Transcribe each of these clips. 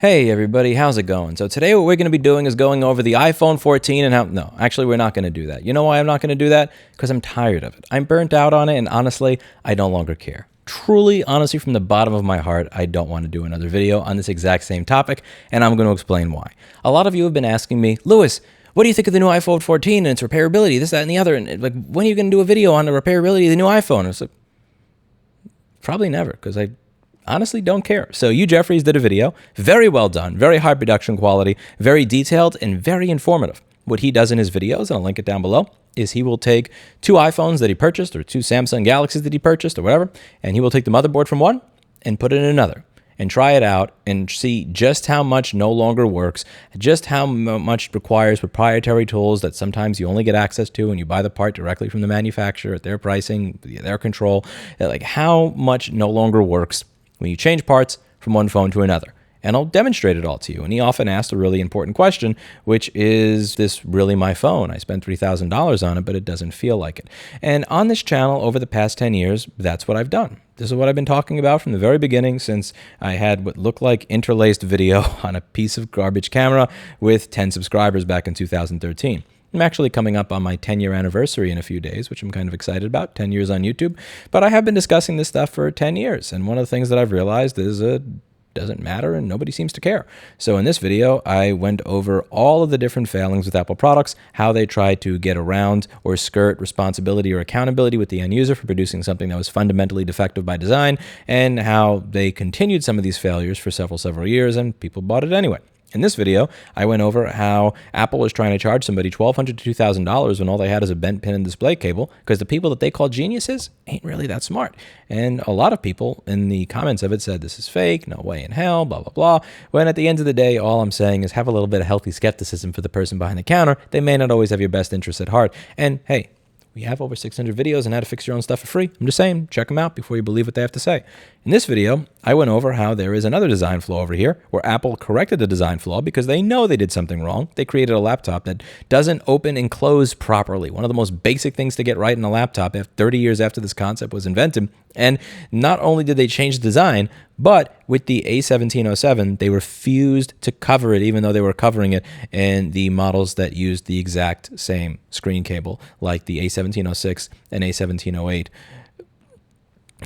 Hey everybody, how's it going? So today what we're going to be doing is going over the iPhone 14 and how, no, actually we're not going to do that. You know why I'm not going to do that? Because I'm tired of it. I'm burnt out on it and honestly, I no longer care. Truly, honestly, from the bottom of my heart, I don't want to do another video on this exact same topic, and I'm going to explain why. A lot of you have been asking me, Lewis, what do you think of the new iPhone 14 and its repairability, this, that, and the other, and like, when are you going to do a video on the repairability of the new iPhone? And it's like, probably never, because I honestly don't care. So Jeffries did a video, very well done, very high production quality, very detailed, and very informative. What he does in his videos, and I'll link it down below, is he will take two iPhones that he purchased, or two Samsung Galaxies that he purchased, or whatever, and he will take the motherboard from one and put it in another, and try it out and see just how much no longer works, just how much requires proprietary tools that sometimes you only get access to when you buy the part directly from the manufacturer at their pricing, their control, like how much no longer works when you change parts from one phone to another. And I'll demonstrate it all to you. And he often asks a really important question, which is this really my phone? I spent $3,000 on it, but it doesn't feel like it. And on this channel over the past 10 years, that's what I've done. This is what I've been talking about from the very beginning, since I had what looked like interlaced video on a piece of garbage camera with 10 subscribers back in 2013. I'm actually coming up on my 10-year anniversary in a few days, which I'm kind of excited about, 10 years on YouTube. But I have been discussing this stuff for 10 years. And one of the things that I've realized is it doesn't matter and nobody seems to care. So in this video, I went over all of the different failings with Apple products, how they try to get around or skirt responsibility or accountability with the end user for producing something that was fundamentally defective by design, and how they continued some of these failures for several years and people bought it anyway. In this video, I went over how Apple was trying to charge somebody $1,200 to $2,000 when all they had is a bent pin and display cable, because the people that they call geniuses ain't really that smart. And a lot of people in the comments of it said, this is fake, no way in hell, blah, blah, blah. When at the end of the day, all I'm saying is have a little bit of healthy skepticism for the person behind the counter. They may not always have your best interests at heart. And hey, we have over 600 videos on how to fix your own stuff for free. I'm just saying, check them out before you believe what they have to say. In this video, I went over how there is another design flaw over here, where Apple corrected the design flaw because they know they did something wrong. They created a laptop that doesn't open and close properly. One of the most basic things to get right in a laptop 30 years after this concept was invented. And not only did they change the design, but with the A1707, they refused to cover it, even though they were covering it in the models that used the exact same screen cable, like the A1706 and A1708.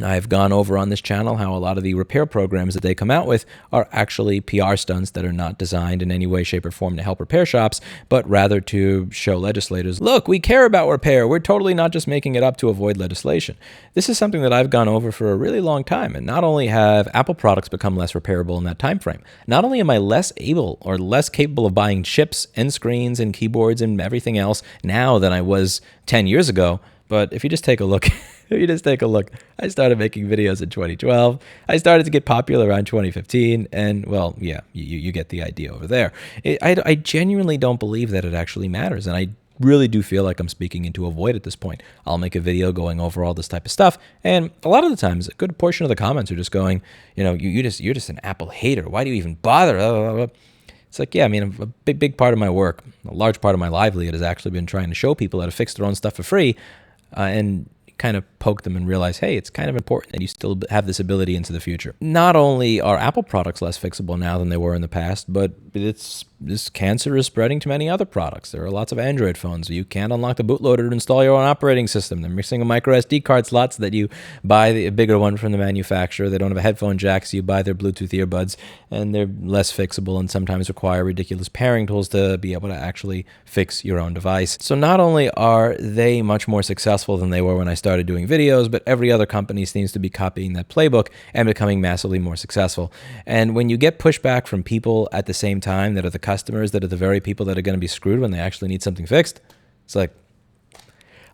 I've gone over on this channel how a lot of the repair programs that they come out with are actually PR stunts that are not designed in any way, shape, or form to help repair shops, but rather to show legislators, look, we care about repair. We're totally not just making it up to avoid legislation. This is something that I've gone over for a really long time, and not only have Apple products become less repairable in that time frame, not only am I less able or less capable of buying chips and screens and keyboards and everything else now than I was 10 years ago, but if you just take a look, I started making videos in 2012. I started to get popular around 2015. And, well, yeah, you get the idea over there. I genuinely don't believe that it actually matters. And I really do feel like I'm speaking into a void at this point. I'll make a video going over all this type of stuff. And a lot of the times, a good portion of the comments are just going, you know, you're just an Apple hater. Why do you even bother? It's like, yeah, I mean, a big part of my work, a large part of my livelihood has actually been trying to show people how to fix their own stuff for free. And kind of poke them and realize, hey, it's kind of important that you still have this ability into the future. Not only are Apple products less fixable now than they were in the past, but this cancer is spreading to many other products. There are lots of Android phones. You can't unlock the bootloader to install your own operating system. They're missing a micro SD card slot so that you buy a bigger one from the manufacturer. They don't have a headphone jack, so you buy their Bluetooth earbuds, and they're less fixable and sometimes require ridiculous pairing tools to be able to actually fix your own device. So not only are they much more successful than they were when I started doing videos, but every other company seems to be copying that playbook and becoming massively more successful. And when you get pushback from people at the same time that are the customers, that are the very people that are going to be screwed when they actually need something fixed, it's like,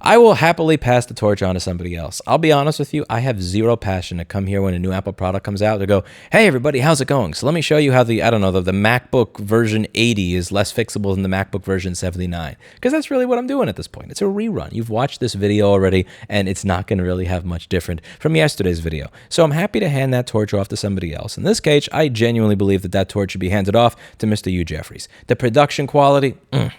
I will happily pass the torch on to somebody else. I'll be honest with you, I have zero passion to come here when a new Apple product comes out to go, hey everybody, how's it going? So let me show you how the MacBook version 80 is less fixable than the MacBook version 79. Because that's really what I'm doing at this point. It's a rerun. You've watched this video already, and it's not going to really have much different from yesterday's video. So I'm happy to hand that torch off to somebody else. In this case, I genuinely believe that torch should be handed off to Mr. Jeffries. The production quality,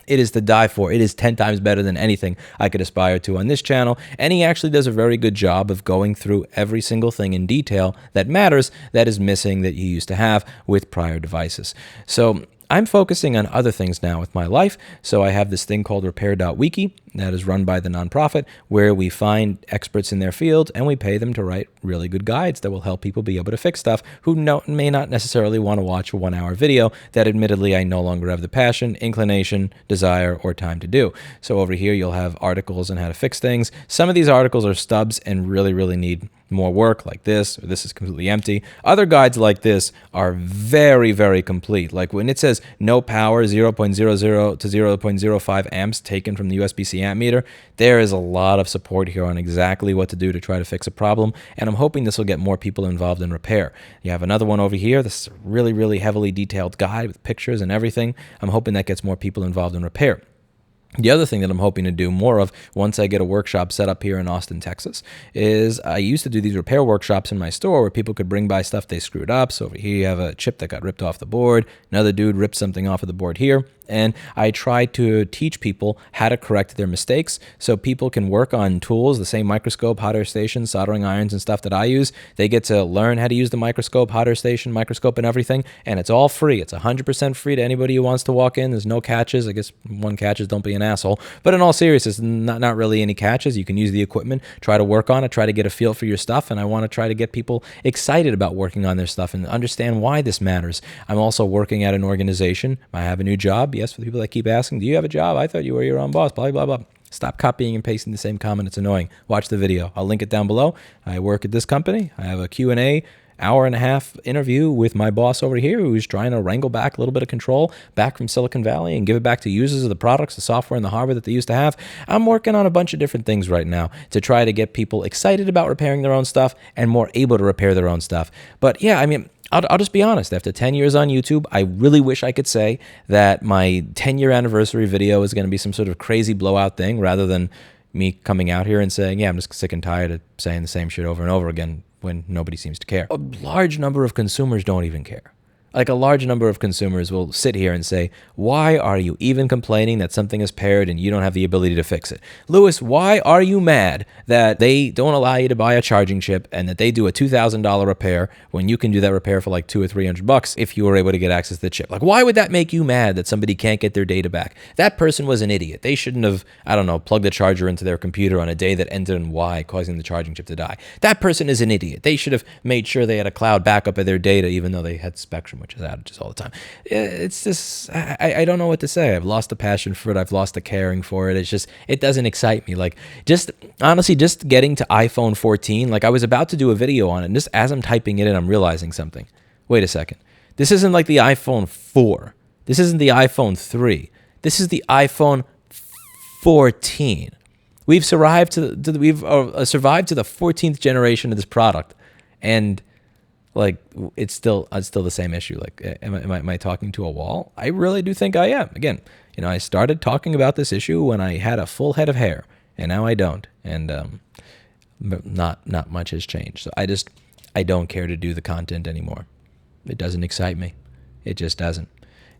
it is to die for. It is 10 times better than anything I could aspire prior to on this channel, and he actually does a very good job of going through every single thing in detail that matters that is missing that you used to have with prior devices. So I'm focusing on other things now with my life. So I have this thing called repair.wiki that is run by the nonprofit, where we find experts in their field and we pay them to write really good guides that will help people be able to fix stuff who may not necessarily want to watch a 1-hour video that admittedly I no longer have the passion, inclination, desire, or time to do. So over here you'll have articles on how to fix things. Some of these articles are stubs and really need more work, like this, or this is completely empty. Other guides like this are very complete. Like when it says no power, 0.00 to 0.05 amps taken from the USB-C amp meter, there is a lot of support here on exactly what to do to try to fix a problem, and I'm hoping this will get more people involved in repair. You have another one over here. This is a really heavily detailed guide with pictures and everything. I'm hoping that gets more people involved in repair. The other thing that I'm hoping to do more of once I get a workshop set up here in Austin, Texas, is I used to do these repair workshops in my store where people could bring by stuff they screwed up. So over here you have a chip that got ripped off the board. Another dude ripped something off of the board here. And I try to teach people how to correct their mistakes so people can work on tools, the same microscope, hot air station, soldering irons, and stuff that I use. They get to learn how to use the microscope, hot air station, microscope, and everything. And it's all free. It's 100% free to anybody who wants to walk in. There's no catches. I guess one catch is don't be an asshole. But in all seriousness, not really any catches. You can use the equipment, try to work on it, try to get a feel for your stuff. And I want to try to get people excited about working on their stuff and understand why this matters. I'm also working at an organization. I have a new job. Yes, for the people that keep asking, do you have a job? I thought you were your own boss, blah, blah, blah. Stop copying and pasting the same comment. It's annoying. Watch the video. I'll link it down below. I work at this company. I have a Q&A, hour-and-a-half interview with my boss over here who's trying to wrangle back a little bit of control back from Silicon Valley and give it back to users of the products, the software, and the hardware that they used to have. I'm working on a bunch of different things right now to try to get people excited about repairing their own stuff and more able to repair their own stuff. But yeah, I mean, I'll just be honest. After 10 years on YouTube, I really wish I could say that my 10-year anniversary video is going to be some sort of crazy blowout thing rather than me coming out here and saying, yeah, I'm just sick and tired of saying the same shit over and over again when nobody seems to care. A large number of consumers don't even care. Like a large number of consumers will sit here and say, why are you even complaining that something is paired and you don't have the ability to fix it? Lewis, why are you mad that they don't allow you to buy a charging chip and that they do a $2,000 repair when you can do that repair for like $200 or $300 if you were able to get access to the chip? Like, why would that make you mad that somebody can't get their data back? That person was an idiot. They shouldn't have, I don't know, plugged the charger into their computer on a day that ended in Y, causing the charging chip to die. That person is an idiot. They should have made sure they had a cloud backup of their data even though they had Spectrum, which is outages all the time. It's just, I don't know what to say. I've lost the passion for it. I've lost the caring for it. It's just, it doesn't excite me. Like, just, honestly, just getting to iPhone 14, like I was about to do a video on it, and just as I'm typing it in, I'm realizing something. Wait a second. This isn't like the iPhone 4. This isn't the iPhone 3. This is the iPhone 14. We've survived to the 14th generation of this product, and like it's still the same issue. Like, am I talking to a wall? I really do think I am. Again, I started talking about this issue when I had a full head of hair, and now I don't, and not much has changed. So I don't care to do the content anymore. It doesn't excite me. It just doesn't.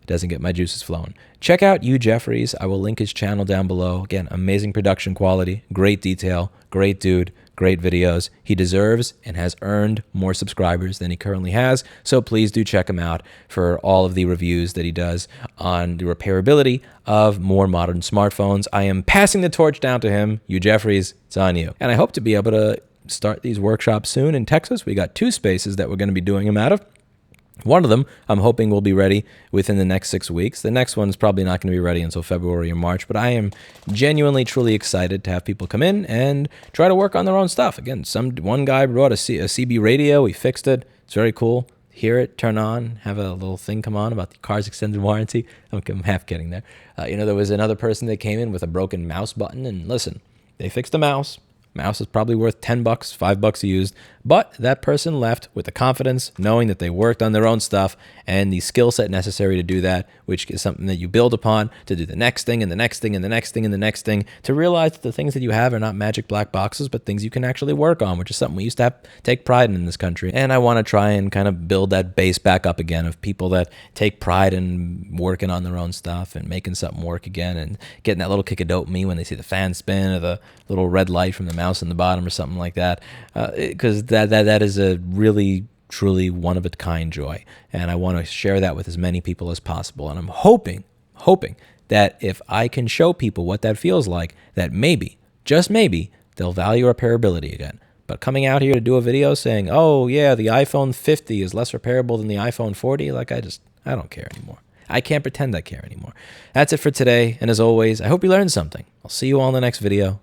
It doesn't get my juices flowing. Check out Jeffries. I will link his channel down below. Again, amazing production quality, great detail, great dude, great videos. He deserves and has earned more subscribers than he currently has. So please do check him out for all of the reviews that he does on the repairability of more modern smartphones. I am passing the torch down to him. Jeffries, it's on you. And I hope to be able to start these workshops soon in Texas. We got 2 spaces that we're going to be doing them out of. One of them, I'm hoping will be ready within the next 6 weeks. The next one is probably not going to be ready until February or March, but I am genuinely, truly excited to have people come in and try to work on their own stuff. Again, one guy brought a CB radio. We fixed it. It's very cool. Hear it, turn on, have a little thing come on about the car's extended warranty. I'm half kidding there. There was another person that came in with a broken mouse button, and listen, they fixed the mouse. Mouse is probably worth 10 bucks, $5 used, but that person left with the confidence, knowing that they worked on their own stuff and the skill set necessary to do that, which is something that you build upon to do the next thing and the next thing and the next thing and the next thing, to realize that the things that you have are not magic black boxes, but things you can actually work on, which is something we used to take pride in this country. And I want to try and kind of build that base back up again of people that take pride in working on their own stuff and making something work again and getting that little kick of dopamine when they see the fan spin or the little red light from the mouse in the bottom or something like that, because that is a really truly one of a kind joy, and I want to share that with as many people as possible. And I'm hoping that if I can show people what that feels like, that maybe, just maybe, they'll value repairability again. But coming out here to do a video saying, oh yeah, the iPhone 50 is less repairable than the iPhone 40, like I don't care anymore. I can't pretend I care anymore. That's it for today, and as always, I hope you learned something. I'll see you all in the next video.